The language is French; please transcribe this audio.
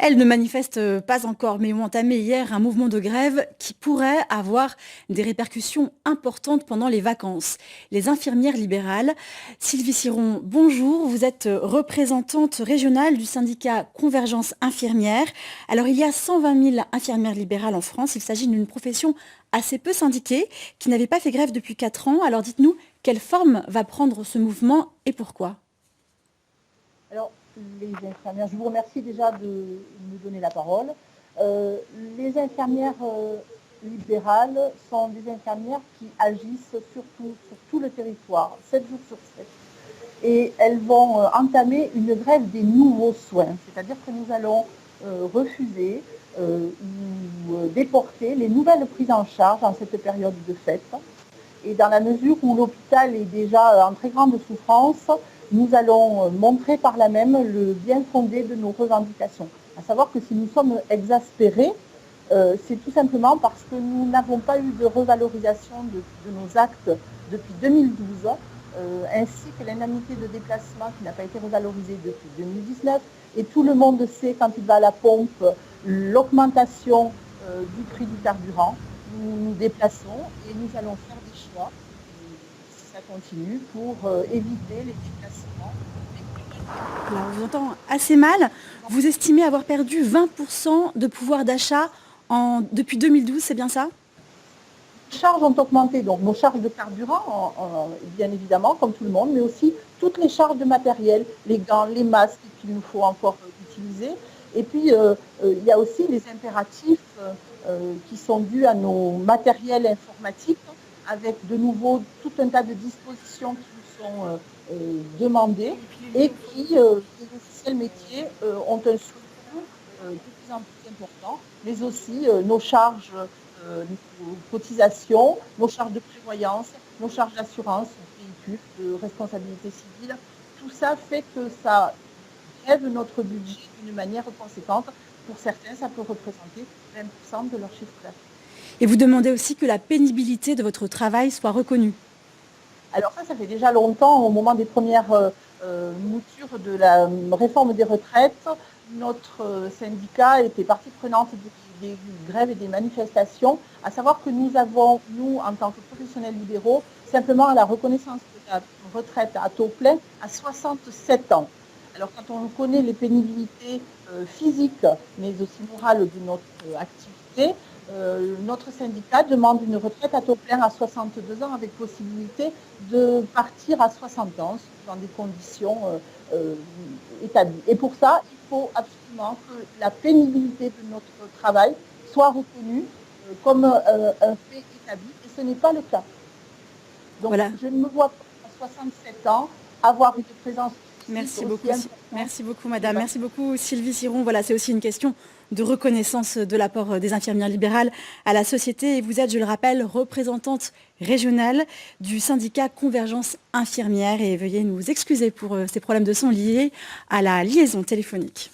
Elles ne manifestent pas encore, mais ont entamé hier un mouvement de grève qui pourrait avoir des répercussions importantes pendant les vacances. Les infirmières libérales. Sylvie Ciron, bonjour. Vous êtes représentante régionale du syndicat Convergence Infirmière. Alors, il y a 120 000 infirmières libérales en France. Il s'agit d'une profession assez peu syndiquée, qui n'avait pas fait grève depuis 4 ans. Alors, dites-nous, quelle forme va prendre ce mouvement et pourquoi ? Alors, les infirmières, je vous remercie déjà de me donner la parole. Les infirmières libérales sont des infirmières qui agissent surtout sur tout le territoire, 7 jours sur 7. Et elles vont entamer une grève des nouveaux soins, c'est-à-dire que nous allons refuser ou déporter les nouvelles prises en charge en cette période de fête. Et dans la mesure où l'hôpital est déjà en très grande souffrance, nous allons montrer par là même le bien fondé de nos revendications. À savoir que si nous sommes exaspérés, c'est tout simplement parce que nous n'avons pas eu de revalorisation de nos actes depuis 2012, ainsi que l'indemnité de déplacement qui n'a pas été revalorisée depuis 2019. Et tout le monde sait, quand il va à la pompe, l'augmentation du prix du carburant. Nous nous déplaçons et nous allons faire des choix, si ça continue, pour éviter les déplacements. Alors, on vous entend assez mal. Vous estimez avoir perdu 20% de pouvoir d'achat depuis 2012, c'est bien ça ? Les charges ont augmenté, donc nos charges de carburant, bien évidemment, comme tout le monde, mais aussi toutes les charges de matériel, les gants, les masques qu'il nous faut encore utiliser. Et puis, il y a aussi les impératifs qui sont dus à nos matériels informatiques, avec de nouveau tout un tas de dispositions qui nous sont demandées et qui, les officiels métiers, ont un surcoût de plus en plus important, mais aussi nos charges, nos cotisations, nos charges de prévoyance, nos charges d'assurance, véhicules, de responsabilité civile. Tout ça fait que ça grève notre budget d'une manière conséquente. Pour certains, ça peut représenter 20% de leur chiffre d'affaires. Et vous demandez aussi que la pénibilité de votre travail soit reconnue. Alors ça fait déjà longtemps, au moment des premières moutures de la réforme des retraites, notre syndicat était partie prenante des grèves et des manifestations, à savoir que nous avons, nous, en tant que professionnels libéraux, simplement la reconnaissance de la retraite à taux plein à 67 ans. Alors quand on connaît les pénibilités physiques, mais aussi morales de notre activité, notre syndicat demande une retraite à taux plein à 62 ans avec possibilité de partir à 60 ans dans des conditions établies. Et pour ça, il faut absolument que la pénibilité de notre travail soit reconnue comme un fait établi, et ce n'est pas le cas. Donc Voilà. je ne me vois pas à 67 ans avoir une présence. Merci beaucoup, madame. Merci beaucoup, Sylvie Ciron. Voilà, c'est aussi une question de reconnaissance de l'apport des infirmières libérales à la société. Et vous êtes, je le rappelle, représentante régionale du syndicat Convergence Infirmière. Et veuillez nous excuser pour ces problèmes de son liés à la liaison téléphonique.